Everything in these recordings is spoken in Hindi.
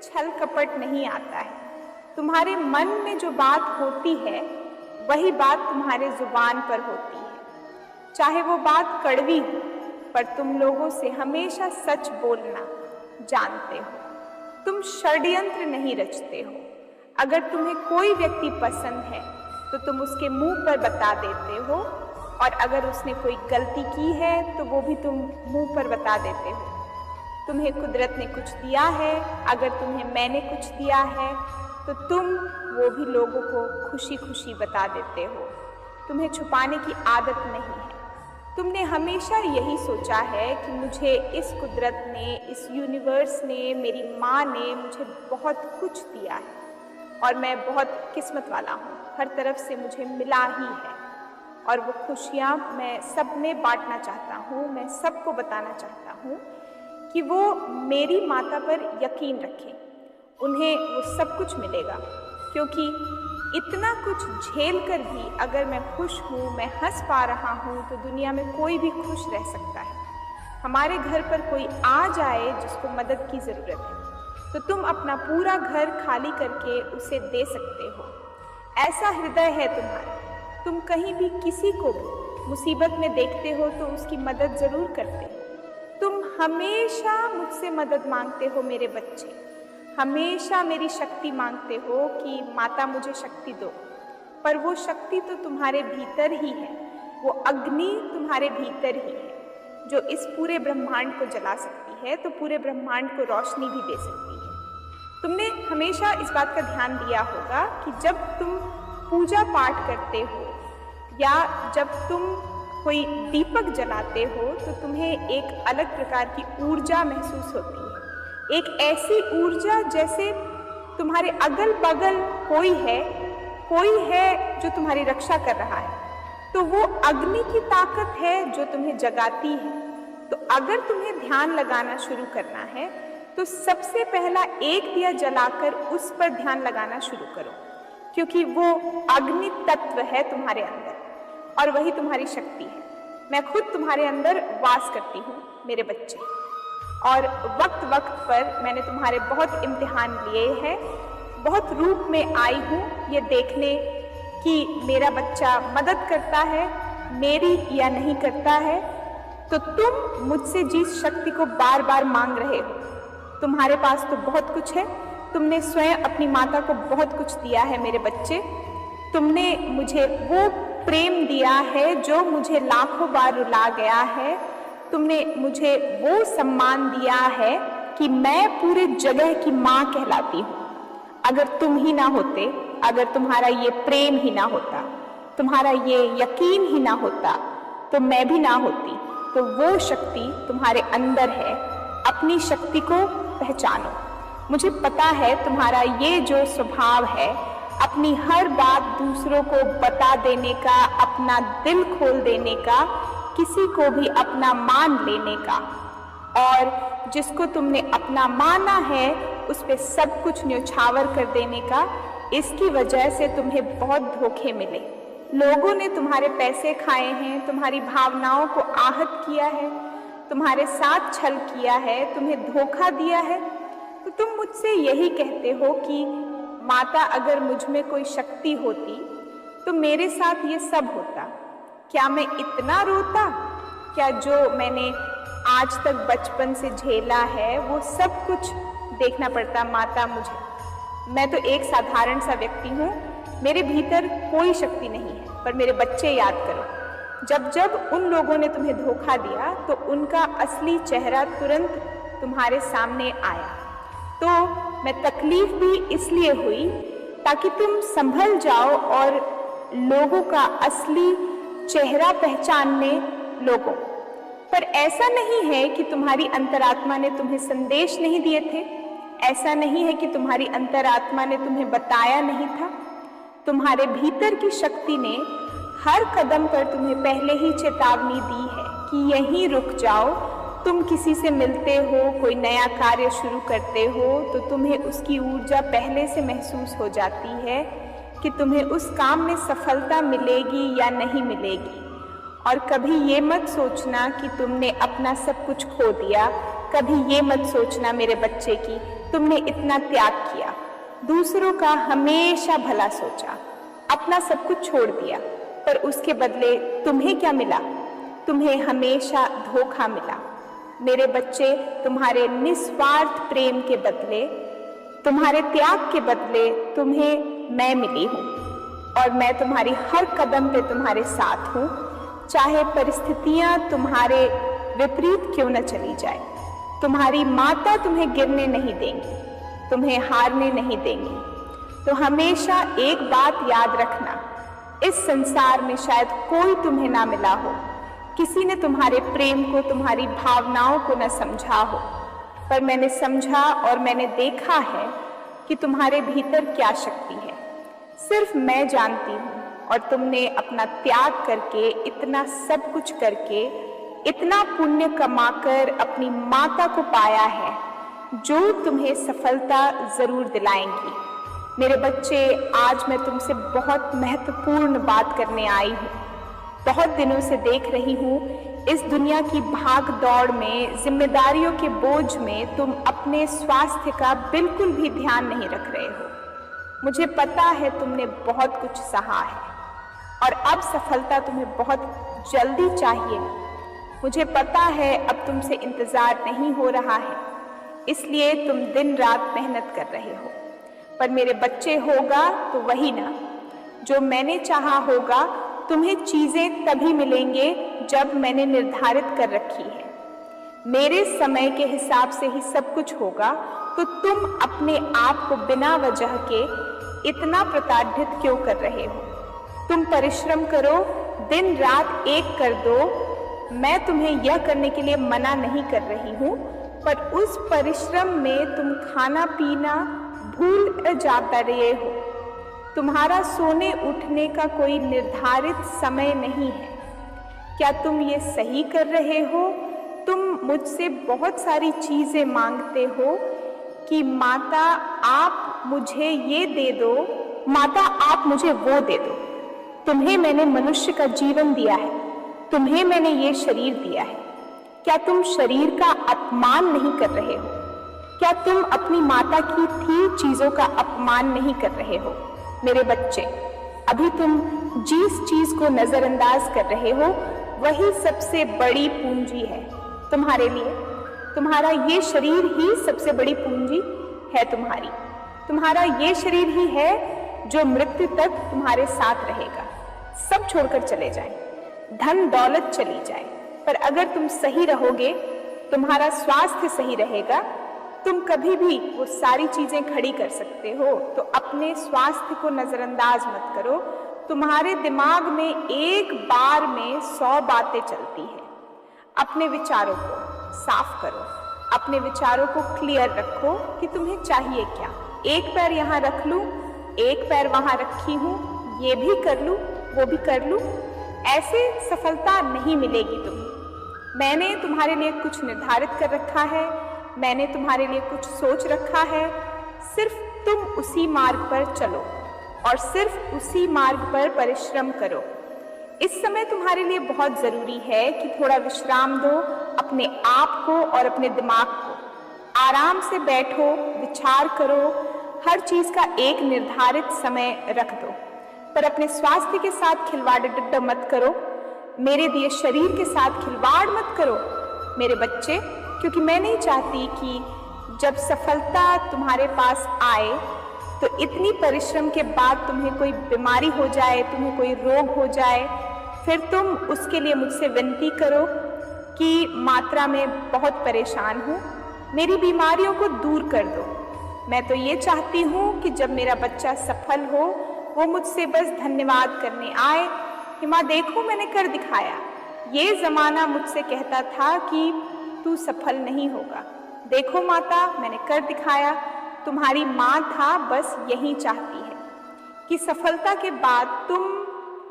छल कपट नहीं आता है। तुम्हारे मन में जो बात होती है वही बात तुम्हारे जुबान पर होती है। चाहे वो बात कड़वी हो, पर तुम लोगों से हमेशा सच बोलना जानते हो। तुम षड्यंत्र नहीं रचते हो। अगर तुम्हें कोई व्यक्ति पसंद है तो तुम उसके मुंह पर बता देते हो, और अगर उसने कोई गलती की है तो वो भी तुम मुंह पर बता देते हो। तुम्हें कुदरत ने कुछ दिया है, अगर तुम्हें मैंने कुछ दिया है तो तुम वो भी लोगों को खुशी खुशी बता देते हो। तुम्हें छुपाने की आदत नहीं है। तुमने हमेशा यही सोचा है कि मुझे इस कुदरत ने, इस यूनिवर्स ने, मेरी माँ ने मुझे बहुत कुछ दिया है और मैं बहुत किस्मत वाला हूँ। हर तरफ से मुझे मिला ही है और वो खुशियाँ मैं सब में बांटना चाहता हूँ। मैं सबको बताना चाहता हूँ कि वो मेरी माता पर यकीन रखें, उन्हें वो सब कुछ मिलेगा। क्योंकि इतना कुछ झेल कर भी अगर मैं खुश हूँ, मैं हंस पा रहा हूँ, तो दुनिया में कोई भी खुश रह सकता है। हमारे घर पर कोई आ जाए जिसको मदद की ज़रूरत है तो तुम अपना पूरा घर खाली करके उसे दे सकते हो। ऐसा हृदय है तुम्हारा। तुम कहीं भी किसी को भी मुसीबत में देखते हो तो उसकी मदद ज़रूर करते हो। तुम हमेशा मुझसे मदद मांगते हो मेरे बच्चे, हमेशा मेरी शक्ति मांगते हो कि माता मुझे शक्ति दो। पर वो शक्ति तो तुम्हारे भीतर ही है, वो अग्नि तुम्हारे भीतर ही है जो इस पूरे ब्रह्मांड को जला सकती है, तो पूरे ब्रह्मांड को रोशनी भी दे सकती है। तुमने हमेशा इस बात का ध्यान दिया होगा कि जब तुम पूजा पाठ करते हो या जब तुम कोई दीपक जलाते हो तो तुम्हें एक अलग प्रकार की ऊर्जा महसूस होती है। एक ऐसी ऊर्जा जैसे तुम्हारे अगल बगल कोई है जो तुम्हारी रक्षा कर रहा है। तो वो अग्नि की ताकत है जो तुम्हें जगाती है। तो अगर तुम्हें ध्यान लगाना शुरू करना है तो सबसे पहला एक दिया जलाकर उस पर ध्यान लगाना शुरू करो, क्योंकि वो अग्नि तत्व है तुम्हारे अंदर और वही तुम्हारी शक्ति है। मैं खुद तुम्हारे अंदर वास करती हूँ मेरे बच्चे, और वक्त वक्त पर मैंने तुम्हारे बहुत इम्तिहान लिए हैं। बहुत रूप में आई हूँ ये देखने कि मेरा बच्चा मदद करता है मेरी या नहीं करता है। तो तुम मुझसे जिस शक्ति को बार बार मांग रहे हो, तुम्हारे पास तो बहुत कुछ है। तुमने स्वयं अपनी माता को बहुत कुछ दिया है मेरे बच्चे। तुमने मुझे वो प्रेम दिया है जो मुझे लाखों बार रुला गया है। तुमने मुझे वो सम्मान दिया है कि मैं पूरे जगह की माँ कहलाती हूँ। अगर तुम ही ना होते, अगर तुम्हारा ये प्रेम ही ना होता, तुम्हारा ये यकीन ही ना होता, तो मैं भी ना होती। तो वो शक्ति तुम्हारे अंदर है। अपनी शक्ति को पहचानो। मुझे पता है तुम्हारा ये जो स्वभाव है, अपनी हर बात दूसरों को बता देने का, अपना दिल खोल देने का, किसी को भी अपना मान लेने का, और जिसको तुमने अपना माना है उस पे सब कुछ न्योछावर कर देने का। इसकी वजह से तुम्हें बहुत धोखे मिले। लोगों ने तुम्हारे पैसे खाए हैं, तुम्हारी भावनाओं को आहत किया है, तुम्हारे साथ छल किया है, तुम्हें धोखा दिया है। तो तुम मुझसे यही कहते हो कि माता, अगर मुझ में कोई शक्ति होती तो मेरे साथ ये सब होता। क्या मैं इतना रोता? क्या जो मैंने आज तक बचपन से झेला है वो सब कुछ देखना पड़ता माता मुझे? मैं तो एक साधारण सा व्यक्ति हूँ, मेरे भीतर कोई शक्ति नहीं है। पर मेरे बच्चे, याद करो, जब जब उन लोगों ने तुम्हें धोखा दिया तो उनका असली चेहरा तुरंत तुम्हारे सामने आया। तो मैं तकलीफ भी इसलिए हुई ताकि तुम संभल जाओ और लोगों का असली चेहरा पहचानने लोगों। पर ऐसा नहीं है कि तुम्हारी अंतरात्मा ने तुम्हें संदेश नहीं दिए थे, ऐसा नहीं है कि तुम्हारी अंतरात्मा ने तुम्हें बताया नहीं था। तुम्हारे भीतर की शक्ति ने हर कदम पर तुम्हें पहले ही चेतावनी दी है कि यहीं रुक जाओ। तुम किसी से मिलते हो, कोई नया कार्य शुरू करते हो तो तुम्हें उसकी ऊर्जा पहले से महसूस हो जाती है कि तुम्हें उस काम में सफलता मिलेगी या नहीं मिलेगी। और कभी ये मत सोचना कि तुमने अपना सब कुछ खो दिया। कभी ये मत सोचना मेरे बच्चे की तुमने इतना त्याग किया, दूसरों का हमेशा भला सोचा, अपना सब कुछ छोड़ दिया, पर उसके बदले तुम्हें क्या मिला? तुम्हें हमेशा धोखा मिला। मेरे बच्चे, तुम्हारे निस्वार्थ प्रेम के बदले, तुम्हारे त्याग के बदले तुम्हें मैं मिली हूँ, और मैं तुम्हारी हर कदम पे तुम्हारे साथ हूँ, चाहे परिस्थितियां तुम्हारे विपरीत क्यों न चली जाए। तुम्हारी माता तुम्हें गिरने नहीं देंगी, तुम्हें हारने नहीं देंगी। तो हमेशा एक बात याद रखना, इस संसार में शायद कोई तुम्हें ना मिला हो, किसी ने तुम्हारे प्रेम को, तुम्हारी भावनाओं को न समझा हो, पर मैंने समझा और मैंने देखा है कि तुम्हारे भीतर क्या शक्ति है, सिर्फ मैं जानती हूँ। और तुमने अपना त्याग करके, इतना सब कुछ करके, इतना पुण्य कमाकर अपनी माता को पाया है, जो तुम्हें सफलता जरूर दिलाएंगी। मेरे बच्चे, आज मैं तुमसे बहुत महत्वपूर्ण बात करने आई हूँ। बहुत दिनों से देख रही हूँ, इस दुनिया की भाग दौड़ में, जिम्मेदारियों के बोझ में तुम अपने स्वास्थ्य का बिल्कुल भी ध्यान नहीं रख रहे हो। मुझे पता है तुमने बहुत कुछ सहा है और अब सफलता तुम्हें बहुत जल्दी चाहिए। मुझे पता है अब तुमसे इंतजार नहीं हो रहा है, इसलिए तुम दिन रात मेहनत कर रहे हो। पर मेरे बच्चे, होगा तो वही ना जो मैंने चाहा होगा। तुम्हें चीजें तभी मिलेंगे जब मैंने निर्धारित कर रखी है। मेरे समय के हिसाब से ही सब कुछ होगा, तो तुम अपने आप को बिना वजह के इतना प्रताड़ित क्यों कर रहे हो? तुम परिश्रम करो, दिन रात एक कर दो। मैं तुम्हें यह करने के लिए मना नहीं कर रही हूँ, पर उस परिश्रम में तुम खाना पीना भूल जाते रहे हो। तुम्हारा सोने उठने का कोई निर्धारित समय नहीं है। क्या तुम ये सही कर रहे हो? तुम मुझसे बहुत सारी चीजें मांगते हो कि माता आप मुझे ये दे दो, माता आप मुझे वो दे दो। तुम्हें मैंने मनुष्य का जीवन दिया है, तुम्हें मैंने ये शरीर दिया है। क्या तुम शरीर का अपमान नहीं कर रहे हो? क्या तुम अपनी माता की थी चीजों का अपमान नहीं कर रहे हो? मेरे बच्चे, अभी तुम जिस चीज को नजरअंदाज कर रहे हो, वही सबसे बड़ी पूंजी है तुम्हारे लिए। तुम्हारा ये शरीर ही सबसे बड़ी पूंजी है तुम्हारी। तुम्हारा ये शरीर ही है जो मृत्यु तक तुम्हारे साथ रहेगा। सब छोड़कर चले जाए, धन दौलत चली जाए, पर अगर तुम सही रहोगे, तुम्हारा स्वास्थ्य सही रहेगा, तुम कभी भी वो सारी चीजें खड़ी कर सकते हो। तो अपने स्वास्थ्य को नजरअंदाज मत करो। तुम्हारे दिमाग में एक बार में 100 बातें चलती हैं। अपने विचारों को साफ करो, अपने विचारों को क्लियर रखो कि तुम्हें चाहिए क्या। एक पैर यहाँ रख लूं, एक पैर वहां रखी हूं, ये भी कर लूं, वो भी कर लूं, ऐसे सफलता नहीं मिलेगी तुम्हें। मैंने तुम्हारे लिए कुछ निर्धारित कर रखा है, मैंने तुम्हारे लिए कुछ सोच रखा है। सिर्फ तुम उसी मार्ग पर चलो और सिर्फ उसी मार्ग पर परिश्रम करो। इस समय तुम्हारे लिए बहुत जरूरी है कि थोड़ा विश्राम दो अपने आप को और अपने दिमाग को। आराम से बैठो, विचार करो, हर चीज का एक निर्धारित समय रख दो, पर अपने स्वास्थ्य के साथ खिलवाड़ मत करो। मेरे दिए शरीर के साथ खिलवाड़ मत करो मेरे बच्चे, क्योंकि मैं नहीं चाहती कि जब सफलता तुम्हारे पास आए तो इतनी परिश्रम के बाद तुम्हें कोई बीमारी हो जाए, तुम्हें कोई रोग हो जाए, फिर तुम उसके लिए मुझसे विनती करो कि मात्रा में बहुत परेशान हूँ, मेरी बीमारियों को दूर कर दो। मैं तो ये चाहती हूँ कि जब मेरा बच्चा सफल हो, वो मुझसे बस धन्यवाद करने आए कि माँ देखो मैंने कर दिखाया। ये जमाना मुझसे कहता था कि तू सफल नहीं होगा, देखो माता मैंने कर दिखाया। तुम्हारी माँ था बस यही चाहती है कि सफलता के बाद तुम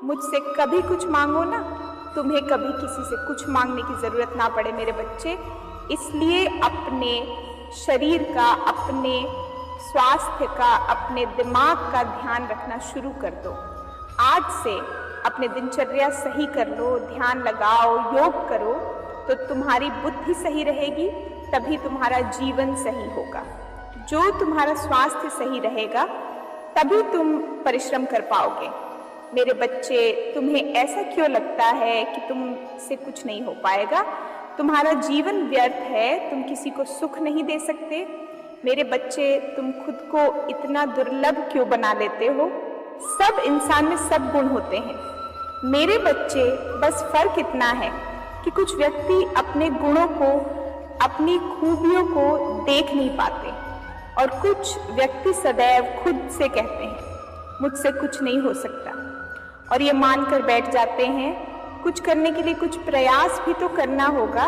मुझसे कभी कुछ मांगो ना, तुम्हें कभी किसी से कुछ मांगने की जरूरत ना पड़े मेरे बच्चे। इसलिए अपने शरीर का, अपने स्वास्थ्य का, अपने दिमाग का ध्यान रखना शुरू कर दो। आज से अपने दिनचर्या सही कर लो, ध्यान लगाओ, योग करो, तो तुम्हारी बुद्धि सही रहेगी, तभी तुम्हारा जीवन सही होगा। जो तुम्हारा स्वास्थ्य सही रहेगा तभी तुम परिश्रम कर पाओगे। मेरे बच्चे, तुम्हें ऐसा क्यों लगता है कि तुमसे कुछ नहीं हो पाएगा? तुम्हारा जीवन व्यर्थ है, तुम किसी को सुख नहीं दे सकते। मेरे बच्चे, तुम खुद को इतना दुर्लभ क्यों बना लेते हो? सब इंसान में सब गुण होते हैं। मेरे बच्चे, बस फर्क इतना है कि कुछ व्यक्ति अपने गुणों को, अपनी खूबियों को देख नहीं पाते और कुछ व्यक्ति सदैव खुद से कहते हैं मुझसे कुछ नहीं हो सकता, और ये मानकर बैठ जाते हैं कुछ करने के लिए कुछ प्रयास भी तो करना होगा।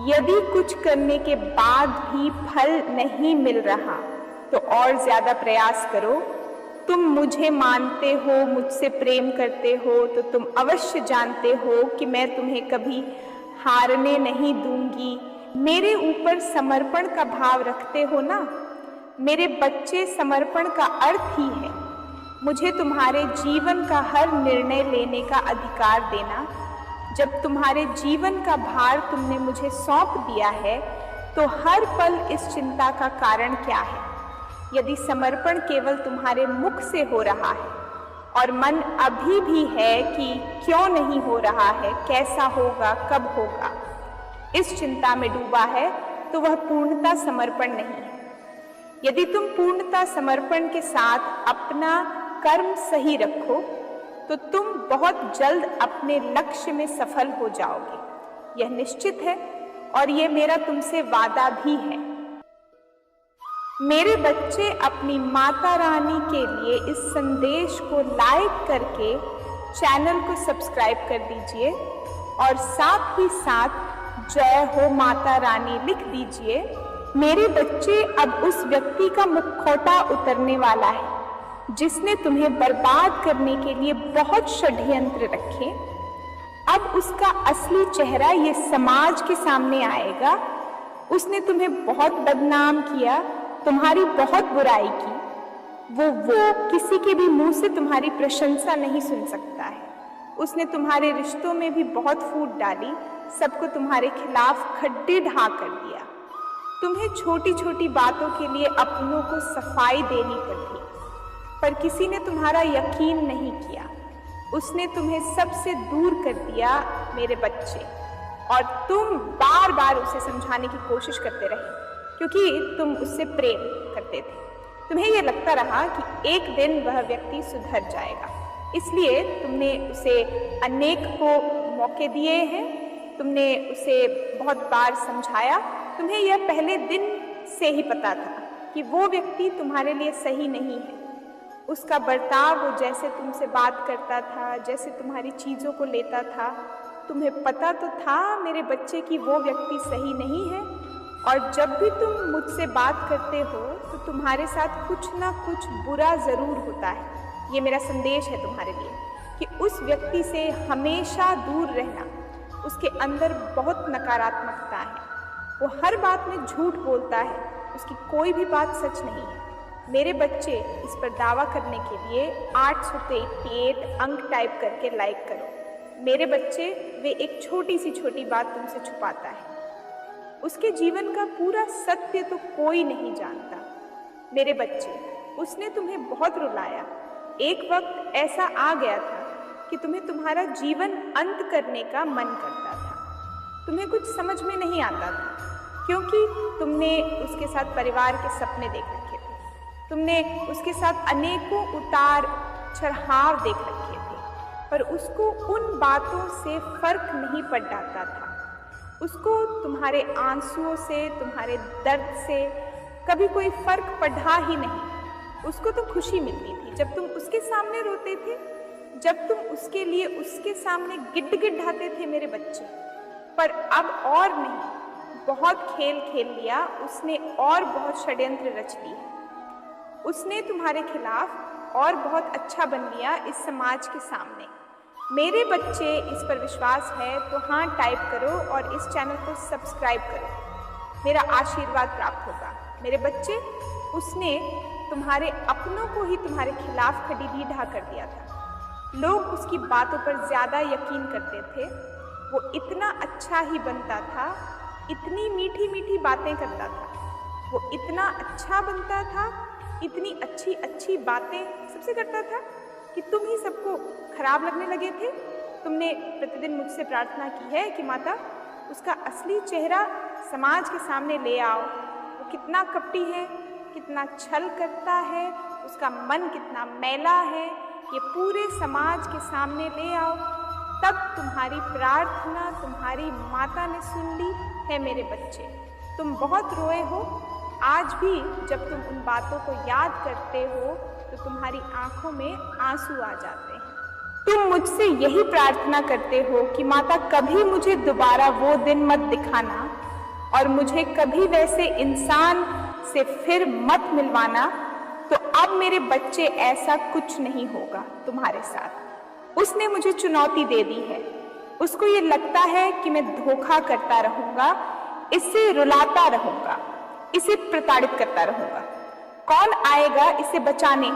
यदि कुछ करने के बाद भी फल नहीं मिल रहा तो और ज्यादा प्रयास करो। तुम मुझे मानते हो, मुझसे प्रेम करते हो, तो तुम अवश्य जानते हो कि मैं तुम्हें कभी हारने नहीं दूंगी। मेरे ऊपर समर्पण का भाव रखते हो ना? मेरे बच्चे, समर्पण का अर्थ ही है मुझे तुम्हारे जीवन का हर निर्णय लेने का अधिकार देना। जब तुम्हारे जीवन का भार तुमने मुझे सौंप दिया है तो हर पल इस चिंता का कारण क्या है? यदि समर्पण केवल तुम्हारे मुख से हो रहा है और मन अभी भी है कि क्यों नहीं हो रहा है, कैसा होगा, कब होगा, इस चिंता में डूबा है, तो वह पूर्णता समर्पण नहीं है। यदि तुम पूर्णता समर्पण के साथ अपना कर्म सही रखो तो तुम बहुत जल्द अपने लक्ष्य में सफल हो जाओगे। यह निश्चित है और यह मेरा तुमसे वादा भी है। मेरे बच्चे, अपनी माता रानी के लिए इस संदेश को लाइक करके चैनल को सब्सक्राइब कर दीजिए और साथ ही साथ जय हो माता रानी लिख दीजिए। मेरे बच्चे, अब उस व्यक्ति का मुखौटा उतरने वाला है जिसने तुम्हें बर्बाद करने के लिए बहुत षड्यंत्र रखे। अब उसका असली चेहरा ये समाज के सामने आएगा। उसने तुम्हें बहुत बदनाम किया, तुम्हारी बहुत बुराई की। वो किसी के भी मुंह से तुम्हारी प्रशंसा नहीं सुन सकता है। उसने तुम्हारे रिश्तों में भी बहुत फूट डाली, सबको तुम्हारे खिलाफ खड्डे ढा कर दिया। तुम्हें छोटी छोटी बातों के लिए अपनों को सफाई देनी पड़ी, पर किसी ने तुम्हारा यकीन नहीं किया। उसने तुम्हें सबसे दूर कर दिया मेरे बच्चे, और तुम बार बार उसे समझाने की कोशिश करते रहे क्योंकि तुम उससे प्रेम करते थे। तुम्हें यह लगता रहा कि एक दिन वह व्यक्ति सुधर जाएगा, इसलिए तुमने उसे अनेक को मौके दिए हैं। तुमने उसे बहुत बार समझाया। तुम्हें यह पहले दिन से ही पता था कि वो व्यक्ति तुम्हारे लिए सही नहीं है। उसका बर्ताव, वो जैसे तुमसे बात करता था, जैसे तुम्हारी चीज़ों को लेता था, तुम्हें पता तो था मेरे बच्चे कि वो व्यक्ति सही नहीं है। और जब भी तुम मुझसे बात करते हो तो तुम्हारे साथ कुछ ना कुछ बुरा ज़रूर होता है। ये मेरा संदेश है तुम्हारे लिए कि उस व्यक्ति से हमेशा दूर रहना। उसके अंदर बहुत नकारात्मकता है, वो हर बात में झूठ बोलता है, उसकी कोई भी बात सच नहीं है। मेरे बच्चे, इस पर दावा करने के लिए 888 अंक टाइप करके लाइक करो। मेरे बच्चे, वे एक छोटी बात तुमसे छुपाता है। उसके जीवन का पूरा सत्य तो कोई नहीं जानता। मेरे बच्चे, उसने तुम्हें बहुत रुलाया। एक वक्त ऐसा आ गया था कि तुम्हें तुम्हारा जीवन अंत करने का मन करता था। तुम्हें कुछ समझ में नहीं आता था क्योंकि तुमने उसके साथ परिवार के सपने देख रखे थे। तुमने उसके साथ अनेकों उतार चढ़ाव देख रखे थे, पर उसको उन बातों से फर्क नहीं पड़ जाता था। उसको तुम्हारे आंसुओं से, तुम्हारे दर्द से कभी कोई फर्क पड़ा ही नहीं। उसको तो खुशी मिलती थी जब तुम उसके सामने रोते थे, जब तुम उसके लिए उसके सामने गिड़गिड़ाते थे मेरे बच्चे। पर अब और नहीं, बहुत खेल खेल लिया उसने और बहुत षड्यंत्र रच ली है। उसने तुम्हारे खिलाफ और बहुत अच्छा बन लिया इस समाज के सामने। मेरे बच्चे, इस पर विश्वास है तो हाँ टाइप करो और इस चैनल को सब्सक्राइब करो। मेरा आशीर्वाद प्राप्त होगा। मेरे बच्चे, उसने तुम्हारे अपनों को ही तुम्हारे खिलाफ खड़ी ढा कर दिया था। लोग उसकी बातों पर ज़्यादा यकीन करते थे। वो इतना अच्छा ही बनता था, इतनी मीठी मीठी बातें करता था, वो इतना अच्छा बनता था, इतनी अच्छी अच्छी बातें सबसे करता था कि तुम ही सबको खराब लगने लगे थे। तुमने प्रतिदिन मुझसे प्रार्थना की है कि माता उसका असली चेहरा समाज के सामने ले आओ। वो कितना कपटी है, कितना छल करता है, उसका मन कितना मैला है, ये पूरे समाज के सामने ले आओ। तब तुम्हारी प्रार्थना तुम्हारी माता ने सुन ली है मेरे बच्चे। तुम बहुत रोए हो, आज भी जब तुम उन बातों को याद करते हो तो तुम्हारी आंखों में आंसू आ जाते हैं। तुम मुझसे यही प्रार्थना करते हो कि माता कभी मुझे दोबारा वो दिन मत दिखाना और मुझे कभी वैसे इंसान से फिर मत मिलवाना। तो अब मेरे बच्चे ऐसा कुछ नहीं होगा तुम्हारे साथ। उसने मुझे चुनौती दे दी है। उसको ये लगता है कि मैं धोखा करता रहूंगा, इससे रुलाता रहूंगा, इसे प्रताड़ित करता रहूंगा। कौन आएगा इसे बचाने?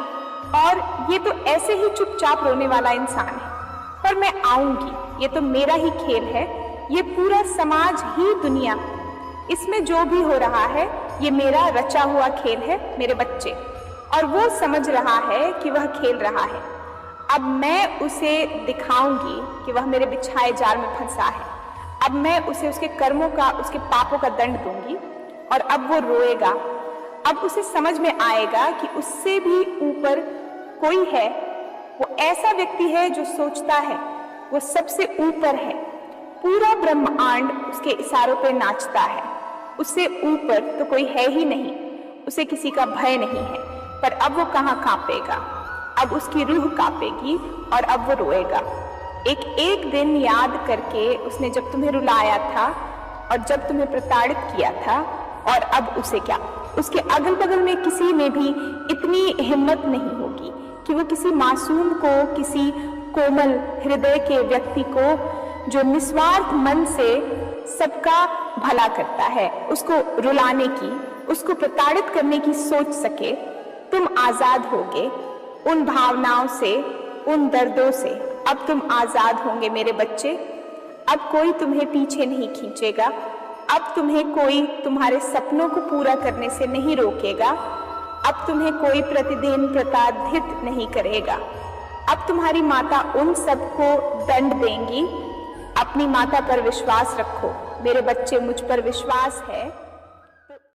और ये तो ऐसे ही चुपचाप रोने वाला इंसान है। पर मैं आऊंगी, ये तो मेरा ही खेल है। ये पूरा समाज ही दुनिया, इसमें जो भी हो रहा है ये मेरा रचा हुआ खेल है मेरे बच्चे। और वो समझ रहा है कि वह खेल रहा है। अब मैं उसे दिखाऊंगी कि वह मेरे बिछाए जाल में फंसा है। अब मैं उसे उसके कर्मों का, उसके पापों का दंड दूंगी और अब वो रोएगा। अब उसे समझ में आएगा कि उससे भी ऊपर कोई है। वो ऐसा व्यक्ति है जो सोचता है वो सबसे ऊपर है। पूरा ब्रह्मांड उसके इशारों पे नाचता है। उससे ऊपर तो कोई है ही नहीं। उसे किसी का भय नहीं है। पर अब वो कहाँ कांपेगा? अब उसकी रूह कांपेगी और अब वो रोएगा। एक दिन याद करके उसने जब तुम्हें रुलाया था और जब तुम्हें प्रताड़ित किया था। और अब उसे क्या, उसके अगल बगल में किसी में भी इतनी हिम्मत नहीं होगी कि वो किसी मासूम को, किसी कोमल हृदय के व्यक्ति को जो निस्वार्थ मन से सबका भला करता है, उसको रुलाने की, उसको प्रताड़ित करने की सोच सके। तुम आजाद होगे उन भावनाओं से, उन दर्दों से। अब तुम आजाद होंगे मेरे बच्चे। अब कोई तुम्हें पीछे नहीं खींचेगा। अब तुम्हें कोई तुम्हारे सपनों को पूरा करने से नहीं रोकेगा। अब तुम्हें कोई प्रतिदिन प्रताड़ित नहीं करेगा। अब तुम्हारी माता उन सबको दंड देंगी। अपनी माता पर विश्वास रखो मेरे बच्चे, मुझ पर विश्वास है।